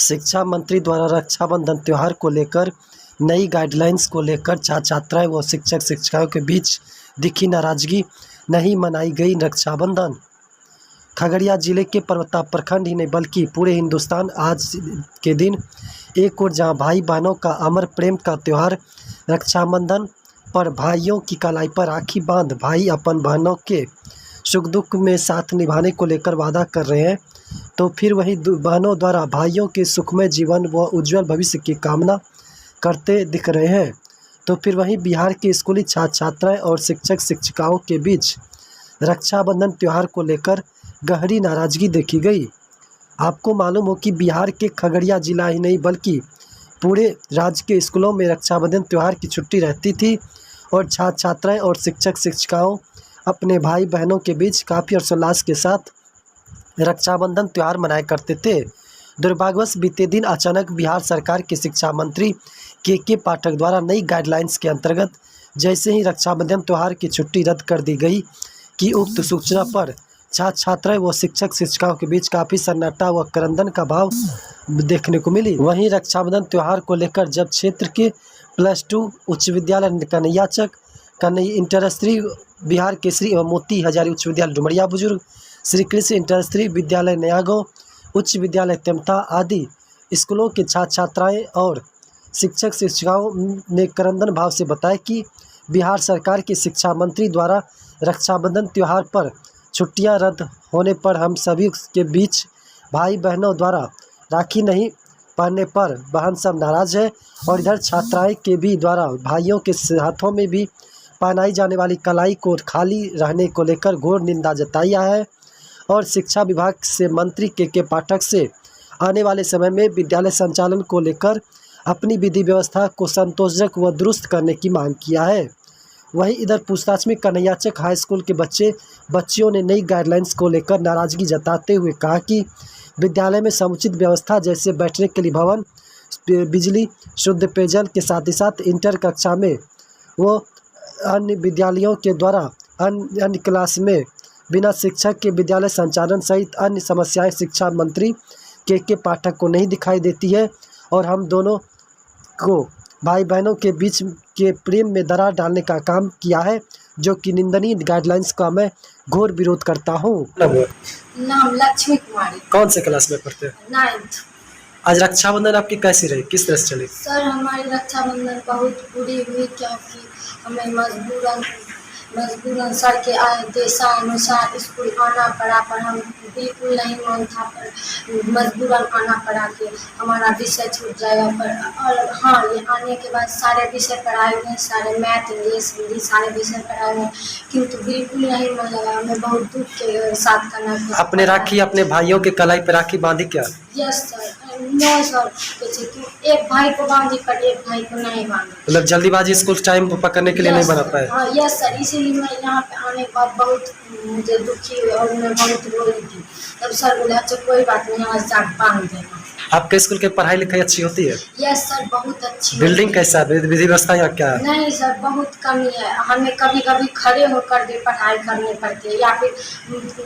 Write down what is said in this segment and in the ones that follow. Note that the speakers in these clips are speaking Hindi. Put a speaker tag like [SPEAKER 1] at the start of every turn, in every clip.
[SPEAKER 1] शिक्षा मंत्री द्वारा रक्षाबंधन त्योहार को लेकर नई गाइडलाइंस को लेकर छात्राएं व शिक्षक शिक्षिकाओं के बीच दिखी नाराजगी। नहीं मनाई गई रक्षाबंधन। खगड़िया जिले के परबत्ता प्रखंड ही नहीं बल्कि पूरे हिंदुस्तान आज के दिन एक और जहां भाई बहनों का अमर प्रेम का त्यौहार रक्षाबंधन पर भाइयों की कलाई पर राखी बांध भाई अपन बहनों के सुख दुख में साथ निभाने को लेकर वादा कर रहे हैं, तो फिर वही बहनों द्वारा भाइयों के सुखमय जीवन व उज्जवल भविष्य की कामना करते दिख रहे हैं। तो फिर वहीं बिहार के स्कूली छात्र छात्राएं और शिक्षक शिक्षिकाओं के बीच रक्षाबंधन त्यौहार को लेकर गहरी नाराजगी देखी गई। आपको मालूम हो कि बिहार के खगड़िया जिला ही नहीं बल्कि पूरे राज्य के स्कूलों में रक्षाबंधन त्यौहार की छुट्टी रहती थी और छात्र छात्राएं और शिक्षक शिक्षिकाओं अपने भाई बहनों के बीच काफ़ी हर्षोल्लास के साथ रक्षाबंधन त्यौहार मनाया करते थे। दुर्भाग्यवश बीते दिन अचानक बिहार सरकार के शिक्षा मंत्री के पाठक द्वारा नई गाइडलाइंस के अंतर्गत जैसे ही रक्षाबंधन त्यौहार की छुट्टी रद्द कर दी गई कि उक्त सूचना पर छात्र छात्राएं व शिक्षक शिक्षिकाओं के बीच काफ़ी सन्नाटा व क्रंदन का भाव देखने को मिली। वहीं रक्षाबंधन त्यौहार को लेकर जब क्षेत्र के +2 उच्च विद्यालय कन्हैया इंटर श्री बिहार केसरी एवं मोती हजारी उच्च विद्यालय डुमरिया बुजुर्ग, श्री कृष्ण इंटर श्री विद्यालय नया गाँव, उच्च विद्यालय तेमता आदि स्कूलों के छात्र छात्राएं और शिक्षक शिक्षिकाओं ने क्रंदन भाव से बताया कि बिहार सरकार के शिक्षा मंत्री द्वारा रक्षाबंधन त्यौहार पर छुट्टियां रद्द होने पर हम सभी के बीच भाई बहनों द्वारा राखी नहीं पहनने पर बहन सब नाराज है और इधर छात्राएं के भी द्वारा भाइयों के हाथों में भी पहनाई जाने वाली कलाई को खाली रहने को लेकर घोर निंदा जताई है और शिक्षा विभाग से मंत्री के पाठक से आने वाले समय में विद्यालय संचालन को लेकर अपनी विधि व्यवस्था को संतोषजनक व दुरुस्त करने की मांग किया है। वहीं इधर पूछताछ में कन्हैयाचक हाई स्कूल के बच्चियों ने नई गाइडलाइंस को लेकर नाराजगी जताते हुए कहा कि विद्यालय में समुचित व्यवस्था जैसे बैठने के लिए भवन, बिजली, शुद्ध पेयजल के साथ ही साथ इंटर कक्षा में वो अन्य विद्यालयों के द्वारा अन्य क्लास में बिना शिक्षक के विद्यालय संचालन सहित अन्य समस्याएं शिक्षा मंत्री के पाठक को नहीं दिखाई देती है और हम दोनों को भाई बहनों के बीच के प्रेम में दरार डालने का काम किया है, जो कि निंदनीय गाइडलाइंस का मैं घोर विरोध करता हूँ।
[SPEAKER 2] नाम लक्ष्मी कुमारी।
[SPEAKER 1] कौन से क्लास में पढ़ते हैं?
[SPEAKER 2] 9th।
[SPEAKER 1] आज रक्षाबंधन आपकी कैसी रही, किस तरह से चली?
[SPEAKER 2] सर हमारी रक्षाबंधन बहुत बुरी हुई क्योंकि हमें मजबूरन सर के आदेशानुसार स्कूल आना पड़ा, पर हम बिल्कुल नहीं मन था, पर मजबूरन आना पड़ा कि हमारा विषय छूट जाएगा। पर और हाँ, ये आने के बाद सारे विषय पढ़ाए हुए, सारे मैथ, इंग्लिश, हिंदी सारे विषय पढ़ाए हुए, किंतु बिल्कुल नहीं मन लगा। हमें बहुत दुख के साथ करना पड़ा।
[SPEAKER 1] अपने राखी अपने भाइयों के कलाई पर राखी बांधी क्या?
[SPEAKER 2] Yes sir. नो सर, एक भाई को बांधी पर एक भाई को नहीं बांधी।
[SPEAKER 1] मतलब जल्दीबाजी स्कूल टाइम पकड़ने के लिए नहीं बना पाए?
[SPEAKER 2] हाँ यस सर, इसीलिए मैं यहाँ पे आने के बाद बहुत मुझे दुखी हुई और मैं बहुत रोई थी। तब सर बोले अच्छा कोई बात नहीं, आज जाके बांध देना।
[SPEAKER 1] आपके स्कूल की पढ़ाई लिखाई अच्छी होती है?
[SPEAKER 2] यस सर, बहुत अच्छी।
[SPEAKER 1] बिल्डिंग कैसा है, विधि व्यवस्था यहाँ क्या है?
[SPEAKER 2] नहीं सर, बहुत कमी है। हमें कभी कभी खड़े होकर भी पढ़ाई करनी पड़ती है, या फिर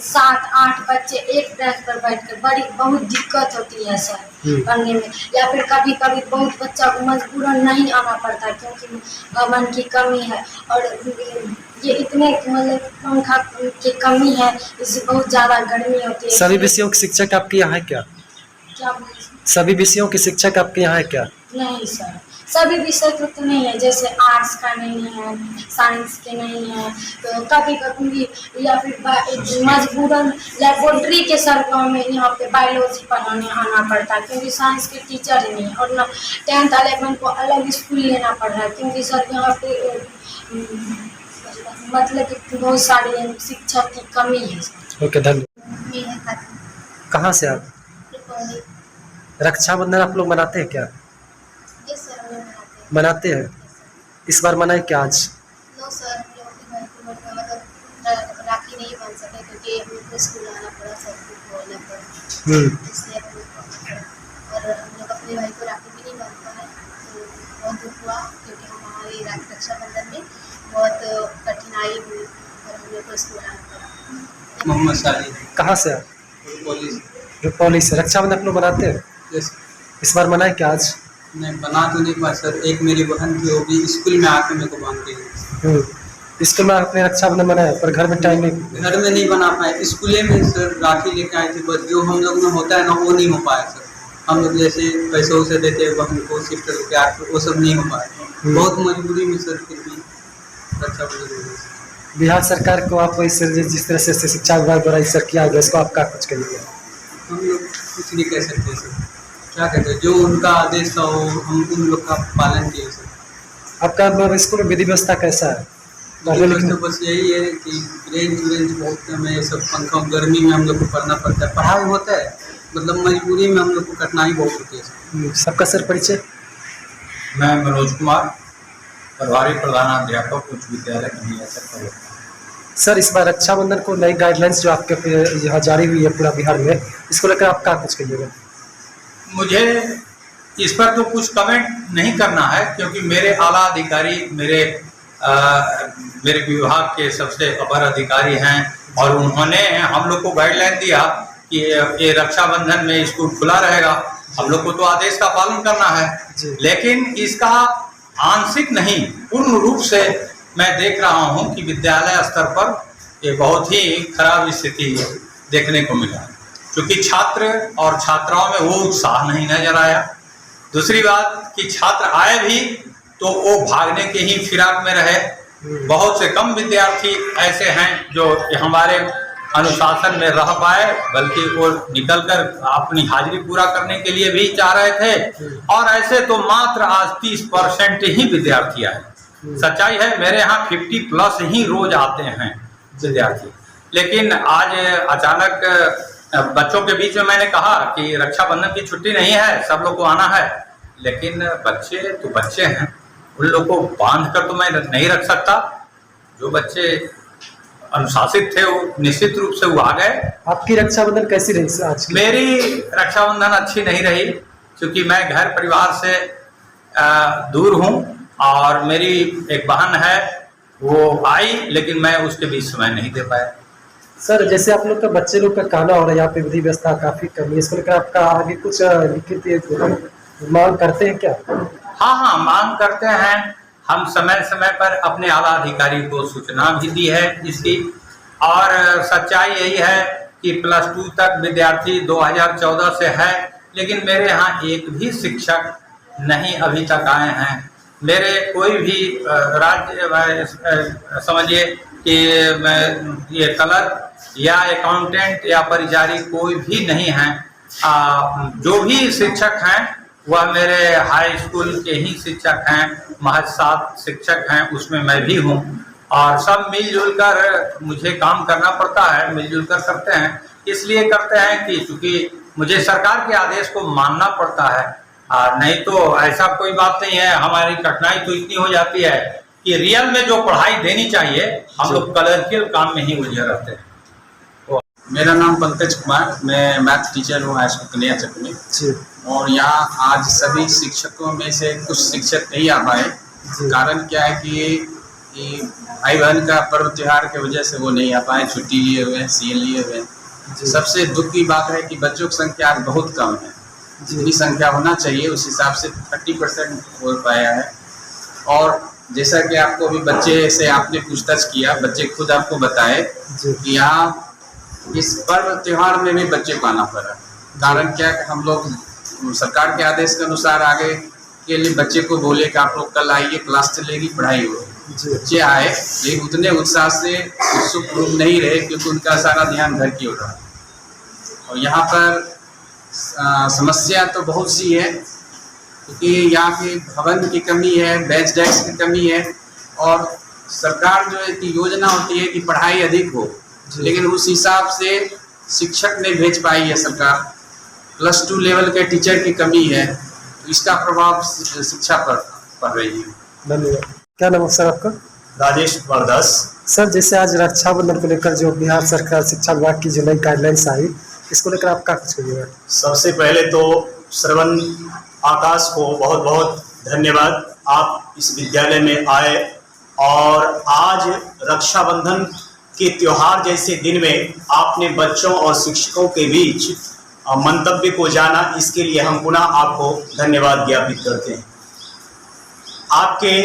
[SPEAKER 2] 7-8 बच्चे एक डेस्क पर बैठकर बहुत दिक्कत होती है सर पढ़ने में। या फिर कभी कभी बहुत बच्चा को मजबूरन नहीं आना पड़ता क्योंकि भवन की कमी है और ये इतने मतलब पंखा की कमी है, इससे बहुत ज़्यादा गर्मी होती है।
[SPEAKER 1] सभी विषयों के शिक्षक आपके यहाँ है क्या?
[SPEAKER 2] क्या बोले?
[SPEAKER 1] सभी विषयों के शिक्षक आपके यहाँ है क्या?
[SPEAKER 2] नहीं सर, सभी विषय के तो नहीं है, जैसे आर्ट्स का नहीं है, साइंस के नहीं है, तो कभी कभी या फिर मजबूरन लेबोरेटरी के सर को हमें यहाँ पे बायोलॉजी पढ़ाने आना पड़ता है क्योंकि साइंस के टीचर ही नहीं है। और ना 10th 11 को अलग स्कूल लेना पड़ रहा है क्योंकि सर यहाँ पे मतलब कि बहुत सारी शिक्षक की कमी है।
[SPEAKER 1] ओके, धन्यवाद। कहाँ से आप? रक्षाबंधन आप लोग मनाते हैं क्या? मनाते हैं। इस बार मनाए क्या आज?
[SPEAKER 2] नो सर, हम लोग के भाई को मतलब राखी नहीं बन सके क्योंकि हम लोग को स्कूल आना पड़ा, सब कुछ बोलना पड़ा, इसलिए हम लोग और हम लोग अपने भाई को राखी भी नहीं बन पाए, तो बहुत दुख हुआ क्योंकि हमारी रक्षाबंधन में बहुत कठिनाई हुई और हम लोग को स्कूल आना पड़ा।
[SPEAKER 3] मोहम्मद साली।
[SPEAKER 1] कहाँ से आप? रुपौली से। रक्षाबंधन आप लोग मनाते हैं? इस बार मनाए क्या आज?
[SPEAKER 3] नहीं बना तो नहीं पाया सर, एक मेरी बहन थी वो भी स्कूल में आके मेरे को बांध दी।
[SPEAKER 1] स्कूल में आपने रक्षाबंधन मनाया पर घर में टाइम नहीं?
[SPEAKER 3] घर में नहीं बना पाए, स्कूले में सर राखी लेके आए थे, बस जो हम लोग में होता है ना वो नहीं हो पाया सर। हम लोग जैसे पैसे वैसे देते हैं बहन को, सिस्टर को, प्यार को, वो सब नहीं हो पाया। बहुत मजबूरी में सर, फिर भी रक्षाबंधन हो गया।
[SPEAKER 1] बिहार सरकार को आप जिस तरह से शिक्षा विभाग द्वारा इस किया गया, इसको आपका कुछ कहिए?
[SPEAKER 3] हम लोग कुछ नहीं कह सकते सर, क्या कहते हैं, जो उनका आदेश था वो हम उन लोग का पालन किए सर।
[SPEAKER 1] आपका स्कूल में विधि व्यवस्था कैसा है?
[SPEAKER 3] तो बस यही है कि रेंज बहुत कम है, सब पंखा, गर्मी में हम लोग को पढ़ना पड़ता है, पढ़ाई होता है, मतलब मजबूरी में हम लोग को कठिनाई बहुत होती है।
[SPEAKER 1] सबका सर परिचय?
[SPEAKER 4] मैं मनोज कुमार, प्रभारी प्रधानाध्यापक उच्च विद्यालय कन्हैया सर।
[SPEAKER 1] सर इस बार रक्षाबंधन को नई गाइडलाइंस जो आपके यहाँ जारी हुई है पूरा बिहार में, इसको लेकर आप क्या कुछ कहिएगा?
[SPEAKER 4] मुझे इस पर तो कुछ कमेंट नहीं करना है, क्योंकि मेरे आला अधिकारी मेरे विभाग के सबसे अपर अधिकारी हैं और उन्होंने हम लोग को गाइडलाइन दिया कि ये रक्षाबंधन में स्कूल खुला रहेगा। हम लोग को तो आदेश का पालन करना है, लेकिन इसका आंशिक नहीं पूर्ण रूप से मैं देख रहा हूं कि विद्यालय स्तर पर ये बहुत ही खराब स्थिति देखने को मिला, क्योंकि छात्र और छात्राओं में वो उत्साह नहीं नजर आया। दूसरी बात कि छात्र आए भी तो वो भागने के ही फिराक में रहे। बहुत से कम विद्यार्थी ऐसे हैं जो हमारे अनुशासन में रह पाए, बल्कि वो निकलकर अपनी हाजिरी पूरा करने के लिए भी चाह रहे थे, और ऐसे तो मात्र आज 30% ही विद्यार्थी आए। सच्चाई है मेरे यहाँ 50+ ही रोज आते हैं विद्यार्थी, लेकिन आज अचानक बच्चों के बीच में मैंने कहा कि रक्षाबंधन की छुट्टी नहीं है, सब लोग को आना है, लेकिन बच्चे तो बच्चे हैं, उन लोग को बांध कर तो मैं नहीं रख सकता। जो बच्चे अनुशासित थे वो निश्चित रूप से वो आ गए।
[SPEAKER 1] आपकी रक्षाबंधन कैसी रही आज की?
[SPEAKER 4] मेरी रक्षाबंधन अच्छी नहीं रही, क्योंकि मैं घर परिवार से दूर हूँ और मेरी एक बहन है, वो आई लेकिन मैं उसके बीच समय नहीं दे पाया।
[SPEAKER 1] सर जैसे आप लोग का बच्चे लोग का कहना हो रहा है यहाँ पे विधि व्यवस्था काफी कमी है, इसको लेकर आपका आगे कुछ लिखित मांग करते हैं क्या?
[SPEAKER 4] हाँ, मांग करते हैं। हम समय समय पर अपने आला अधिकारी को सूचना भी दी है इसकी, और सच्चाई यही है कि +2 तक विद्यार्थी 2014 से है, लेकिन मेरे यहाँ एक भी शिक्षक नहीं अभी तक आए हैं। मेरे कोई भी राज्य समझिए कि ये क्लर्क या अकाउंटेंट या परिचारी कोई भी नहीं है। जो भी शिक्षक हैं वह मेरे हाई स्कूल के ही शिक्षक हैं, महज 7 शिक्षक हैं, उसमें मैं भी हूँ, और सब मिलजुल कर मुझे काम करना पड़ता है, मिलजुल कर करते हैं। इसलिए करते हैं कि चूँकि मुझे सरकार के आदेश को मानना पड़ता है, नहीं तो ऐसा कोई बात नहीं है। हमारी कठिनाई तो इतनी हो जाती है कि रियल में जो पढ़ाई देनी चाहिए हम लोग कलरफुल काम में ही उलझे रहते हैं।
[SPEAKER 5] मेरा नाम पंकज कुमार, मैं मैथ टीचर हूँ हाई स्कूल कन्हैया चक में, और यहाँ आज सभी शिक्षकों में से कुछ शिक्षक नहीं आ पाए। कारण क्या है कि भाई बहन का पर्व त्योहार की वजह से वो नहीं आ पाए, छुट्टी लिए हुए हैं, CL लिए हुए हैं। सबसे दुख की बात है कि बच्चों की संख्या आज बहुत कम है, जितनी संख्या होना चाहिए उस हिसाब से 30% हो पाया है। और जैसा कि आपको अभी बच्चे से आपने पूछताछ किया, बच्चे खुद आपको बताए कि यहाँ इस पर्व त्योहार में भी बच्चे को आना पड़ा। कारण क्या है कि हम लोग सरकार के आदेश के अनुसार आगे के लिए बच्चे को बोले कि आप लोग कल आइए, क्लास चलेगी, पढ़ाई होगी। बच्चे आए लेकिन उतने उत्साह से उत्सुक रूप नहीं रहे, क्योंकि उनका सारा ध्यान घर की ओर रहा। और यहाँ पर समस्या तो बहुत सी है, क्योंकि यहाँ की भवन की कमी है, बेंच डेस्क की कमी है, और सरकार जो है कि योजना होती है कि पढ़ाई अधिक हो, लेकिन उस हिसाब से शिक्षक नहीं भेज पाई है सरकार। +2 लेवल के टीचर की कमी है, तो इसका प्रभाव शिक्षा पर पड़ रही है।
[SPEAKER 1] धन्यवाद। क्या नाम है सर आपका?
[SPEAKER 6] राजेश कुमार दास।
[SPEAKER 1] सर जैसे आज रक्षाबंधन को लेकर जो बिहार सरकार शिक्षा विभाग की जो नई गाइडलाइंस आई, इसको लेकर आप क्या कुछ कहिएगा?
[SPEAKER 6] सबसे पहले तो श्रवण आकाश को बहुत बहुत धन्यवाद। आप इस विद्यालय में आए और आज रक्षाबंधन के त्योहार जैसे दिन में आपने बच्चों और शिक्षकों के बीच मंतव्य को जाना, इसके लिए हम पुनः आपको धन्यवाद ज्ञापित करते हैं। आपके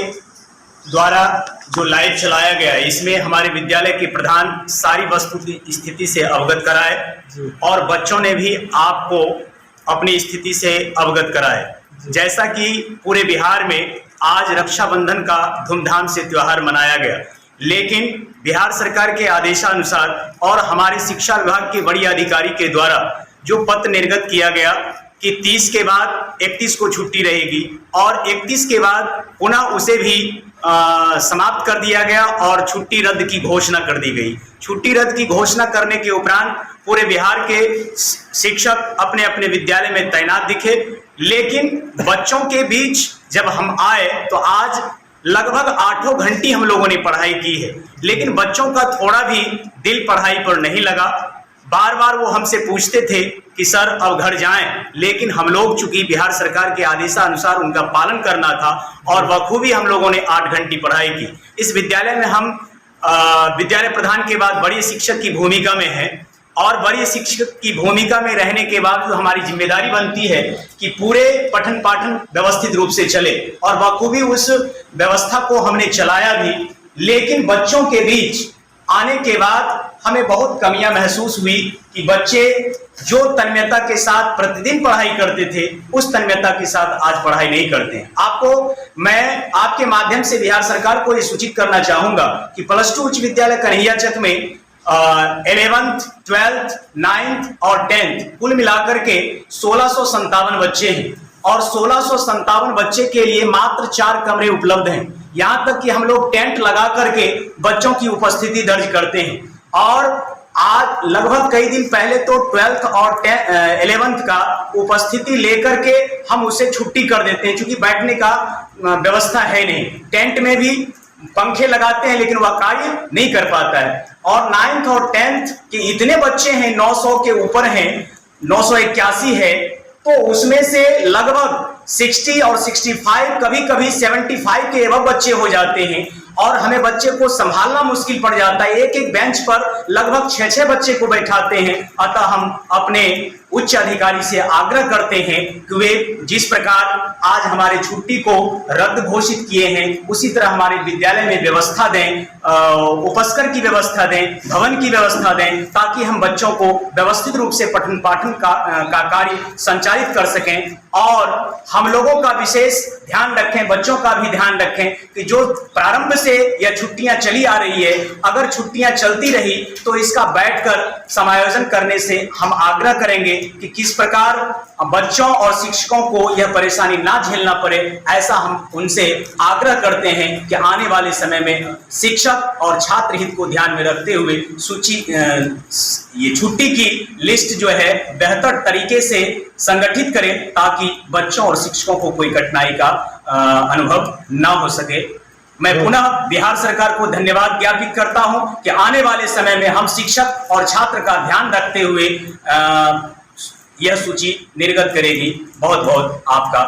[SPEAKER 6] द्वारा जो लाइव चलाया गया है, इसमें हमारे विद्यालय के प्रधान सारी वस्तु की स्थिति से अवगत कराए और बच्चों ने भी आपको अपनी स्थिति से अवगत कराए। जैसा कि पूरे बिहार में आज रक्षाबंधन का धूमधाम से त्यौहार मनाया गया, लेकिन बिहार सरकार के आदेशानुसार और हमारे शिक्षा विभाग के बड़ी अधिकारी के द्वारा जो पत्र निर्गत किया गया कि 30 के बाद 31 को छुट्टी रहेगी और 31 के बाद पुनः उसे भी समाप्त कर दिया गया और छुट्टी रद्द की घोषणा कर दी गई। छुट्टी रद्द की घोषणा करने के उपरांत पूरे बिहार के शिक्षक अपने अपने विद्यालय में तैनात दिखे, लेकिन बच्चों के बीच जब हम आए तो आज लगभग 8 घंटे हम लोगों ने पढ़ाई की है, लेकिन बच्चों का थोड़ा भी दिल पढ़ाई पर नहीं लगा। बार बार वो हमसे पूछते थे कि सर अब घर जाएं, लेकिन हम लोग चूंकि बिहार सरकार के आदेशानुसार उनका पालन करना था और बखूबी हम लोगों ने 8 घंटे पढ़ाई की। इस विद्यालय में हम विद्यालय प्रधान के बाद बड़ी शिक्षक की भूमिका में हैं और बड़ी शिक्षक की भूमिका में रहने के बाद जो हमारी जिम्मेदारी बनती है कि पूरे पठन पाठन व्यवस्थित रूप से चले और बखूबी उस व्यवस्था को हमने चलाया भी। लेकिन बच्चों के बीच आने के बाद हमें बहुत कमियां महसूस हुई कि बच्चे जो तन्मयता के साथ प्रतिदिन पढ़ाई करते थे उस तन्मयता के साथ आज पढ़ाई नहीं करते हैं। आपको मैं आपके माध्यम से बिहार सरकार को ये सूचित करना चाहूंगा कि +2 उच्च विद्यालय कन्हैयाचक में 11th, 12th, 9th और 10th कुल मिलाकर के 1657 बच्चे हैं और 1657 बच्चे के लिए मात्र 4 कमरे उपलब्ध हैं। यहाँ तक कि हम लोग टेंट लगा करके बच्चों की उपस्थिति दर्ज करते हैं और आज लगभग कई दिन पहले तो 12th और 11th का उपस्थिति लेकर के हम उसे छुट्टी कर देते हैं, क्योंकि बैठने का व्यवस्था है नहीं। टेंट में भी पंखे लगाते हैं लेकिन वह कार्य नहीं कर पाता है। और 9th और 10th के इतने बच्चे हैं, 900 के ऊपर हैं, 981 है, तो उसमें से लगभग 60 और 65 कभी कभी 75 के एवं बच्चे हो जाते हैं और हमें बच्चे को संभालना मुश्किल पड़ जाता है। एक एक बेंच पर लगभग 6-6 बच्चे को बैठाते हैं। अतः हम अपने उच्च अधिकारी से आग्रह करते हैं कि वे जिस प्रकार आज हमारे छुट्टी को रद्द घोषित किए हैं उसी तरह हमारे विद्यालय में व्यवस्था दें, उपस्कर की व्यवस्था दें, भवन की व्यवस्था दें, ताकि हम बच्चों को व्यवस्थित रूप से पठन पाठन का कार्य संचालित कर सकें। और हम लोगों का विशेष ध्यान रखें, बच्चों का भी ध्यान रखें कि जो प्रारंभ से यह छुट्टियां चली आ रही है, अगर छुट्टियां चलती रही तो इसका बैठकर समायोजन करने से हम आग्रह करेंगे कि किस प्रकार बच्चों और शिक्षकों को यह परेशानी ना झेलना पड़े। ऐसा हम उनसे आग्रह करते हैं कि आने वाले समय में शिक्षक और छात्र हित को ध्यान में रखते हुए ये छुट्टी की लिस्ट जो है बेहतर तरीके से संगठित करें, ताकि बच्चों और शिक्षकों को कोई कठिनाई का अनुभव ना हो सके। मैं पुनः बिहार सरकार को धन्यवाद ज्ञापित करता हूं कि आने वाले समय में हम शिक्षक और छात्र का ध्यान रखते हुए यह सूची निर्गत करेगी। बहुत बहुत आपका